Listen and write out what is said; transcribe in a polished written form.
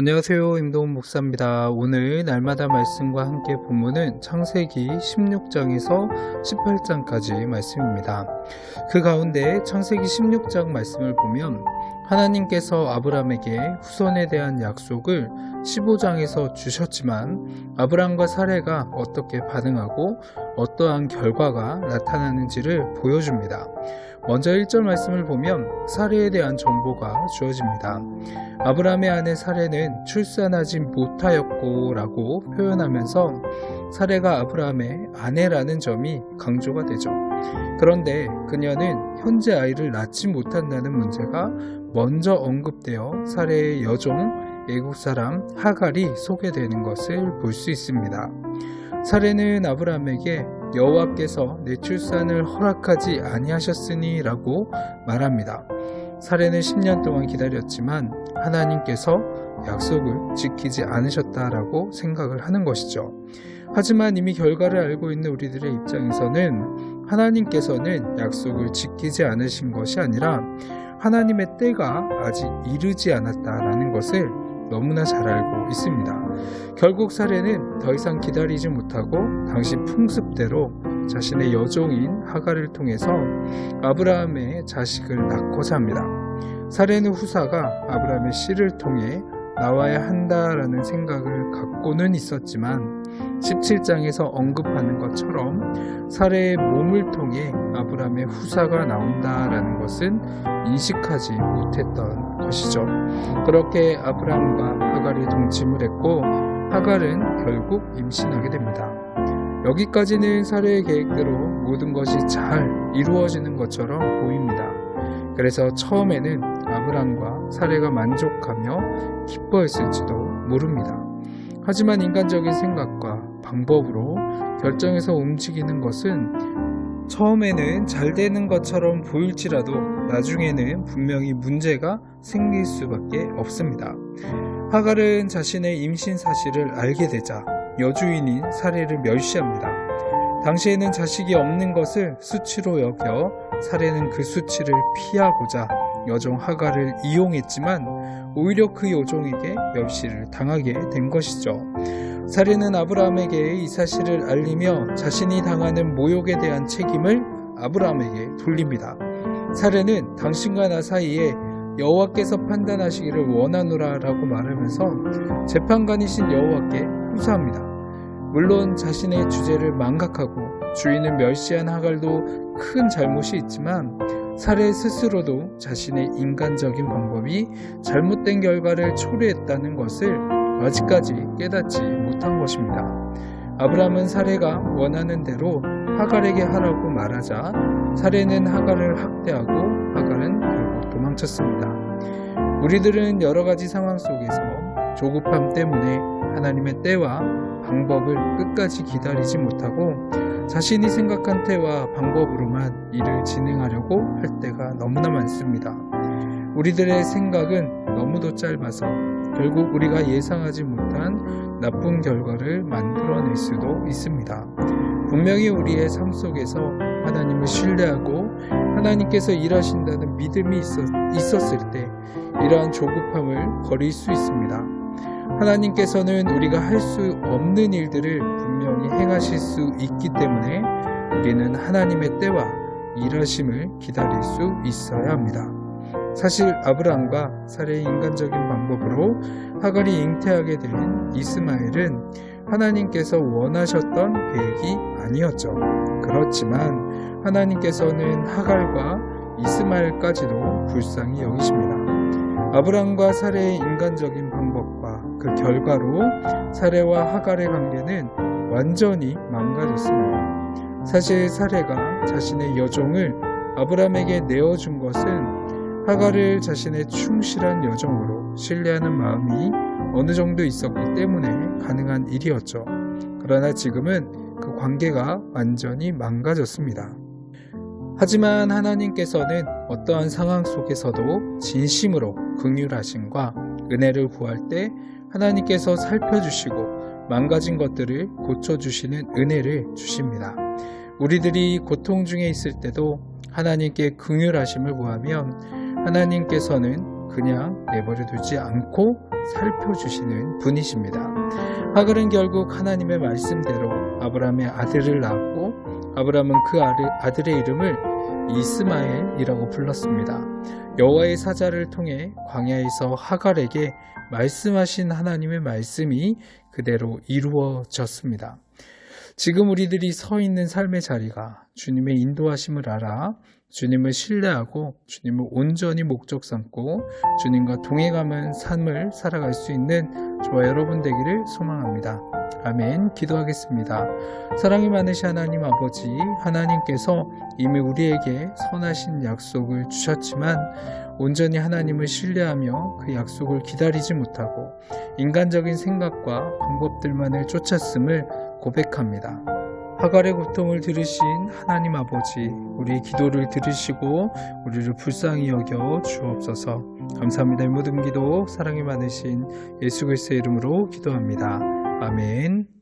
안녕하세요. 임동훈 목사입니다. 오늘 날마다 말씀과 함께 본문은 창세기 16장에서 18장까지 말씀입니다. 그 가운데 창세기 16장 말씀을 보면 하나님께서 아브람에게 후손에 대한 약속을 15장에서 주셨지만 아브람과 사레가 어떻게 반응하고 어떠한 결과가 나타나는지를 보여줍니다. 먼저 1절 말씀을 보면 사레에 대한 정보가 주어집니다. 아브람의 아내 사레는 출산하지 못하였고 라고 표현하면서 사레가 아브람의 아내라는 점이 강조가 되죠. 그런데 그녀는 현재 아이를 낳지 못한다는 문제가 먼저 언급되어 사레의 여종 애국 사람 하갈이 소개되는 것을 볼 수 있습니다. 사레는 아브람에게 여호와께서 내 출산을 허락하지 아니하셨으니 라고 말합니다. 사레는 10년 동안 기다렸지만 하나님께서 약속을 지키지 않으셨다라고 생각을 하는 것이죠. 하지만 이미 결과를 알고 있는 우리들의 입장에서는 하나님께서는 약속을 지키지 않으신 것이 아니라 하나님의 때가 아직 이르지 않았다라는 것을 너무나 잘 알고 있습니다. 결국 사레는 더 이상 기다리지 못하고 당시 풍습대로 자신의 여종인 하갈을 통해서 아브라함의 자식을 낳고자 합니다. 사레는 후사가 아브라함의 씨를 통해 나와야 한다라는 생각을 갖고는 있었지만 17장에서 언급하는 것처럼 사레의 몸을 통해 아브라함의 후사가 나온다라는 것은 인식하지 못했던 것이죠. 그렇게 아브라함과 하갈이 동침을 했고 하갈은 결국 임신하게 됩니다. 여기까지는 사레의 계획대로 모든 것이 잘 이루어지는 것처럼 보입니다. 그래서 처음에는 아브람과 사레가 만족하며 기뻐했을지도 모릅니다. 하지만 인간적인 생각과 방법으로 결정해서 움직이는 것은 처음에는 잘 되는 것처럼 보일지라도 나중에는 분명히 문제가 생길 수밖에 없습니다. 하갈은 자신의 임신 사실을 알게 되자 여주인인 사레를 멸시합니다. 당시에는 자식이 없는 것을 수치로 여겨 사레는 그 수치를 피하고자 여종 하갈을 이용했지만 오히려 그 여종에게 멸시를 당하게 된 것이죠. 사레는 아브라함에게 이 사실을 알리며 자신이 당하는 모욕에 대한 책임을 아브라함에게 돌립니다. 사레는 당신과 나 사이에 여호와께서 판단하시기를 원하노라 라고 말하면서 재판관이신 여호와께 호소합니다. 물론 자신의 주제를 망각하고 주인을 멸시한 하갈도 큰 잘못이 있지만 사레 스스로도 자신의 인간적인 방법이 잘못된 결과를 초래했다는 것을 아직까지 깨닫지 못한 것입니다. 아브람은 사레가 원하는 대로 하갈에게 하라고 말하자 사레는 하갈을 학대하고 하갈은 결국 도망쳤습니다. 우리들은 여러 가지 상황 속에서 조급함 때문에 하나님의 때와 방법을 끝까지 기다리지 못하고 자신이 생각한 때와 방법으로만 일을 진행하려고 할 때가 너무나 많습니다. 우리들의 생각은 너무도 짧아서 결국 우리가 예상하지 못한 나쁜 결과를 만들어낼 수도 있습니다. 분명히 우리의 삶 속에서 하나님을 신뢰하고 하나님께서 일하신다는 믿음이 있었을 때 이러한 조급함을 버릴 수 있습니다. 하나님께서는 우리가 할 수 없는 일들을 분명히 행하실 수 있기 때문에 우리는 하나님의 때와 일하심을 기다릴 수 있어야 합니다. 사실 아브람과 사레의 인간적인 방법으로 하갈이 잉태하게 된 이스마엘은 하나님께서 원하셨던 계획이 아니었죠. 그렇지만 하나님께서는 하갈과 이스마엘까지도 불쌍히 여기십니다. 아브람과 사레의 인간적인 방법과 그 결과로 사레와 하갈의 관계는 완전히 망가졌습니다. 사실 사레가 자신의 여종을 아브람에게 내어준 것은 하갈을 자신의 충실한 여종으로 신뢰하는 마음이 어느 정도 있었기 때문에 가능한 일이었죠. 그러나 지금은 그 관계가 완전히 망가졌습니다. 하지만 하나님께서는 어떠한 상황 속에서도 진심으로 긍휼하심과 은혜를 구할 때 하나님께서 살펴주시고 망가진 것들을 고쳐주시는 은혜를 주십니다. 우리들이 고통 중에 있을 때도 하나님께 긍휼하심을 구하면 하나님께서는 그냥 내버려 두지 않고 살펴주시는 분이십니다. 하갈은 결국 하나님의 말씀대로 아브라함의 아들을 낳았고 아브라함은 그 아들의 이름을 이스마엘이라고 불렀습니다. 여호와의 사자를 통해 광야에서 하갈에게 말씀하신 하나님의 말씀이 그대로 이루어졌습니다. 지금 우리들이 서 있는 삶의 자리가 주님의 인도하심을 알아 주님을 신뢰하고 주님을 온전히 목적 삼고 주님과 동행하는 삶을 살아갈 수 있는 저와 여러분 되기를 소망합니다. 아멘. 기도하겠습니다. 사랑이 많으신 하나님 아버지, 하나님께서 이미 우리에게 선하신 약속을 주셨지만 온전히 하나님을 신뢰하며 그 약속을 기다리지 못하고 인간적인 생각과 방법들만을 쫓았음을 고백합니다. 하갈의 고통을 들으신 하나님 아버지, 우리의 기도를 들으시고 우리를 불쌍히 여겨 주옵소서. 감사합니다. 이 모든 기도 사랑이 많으신 예수 그리스도의 이름으로 기도합니다. 아멘.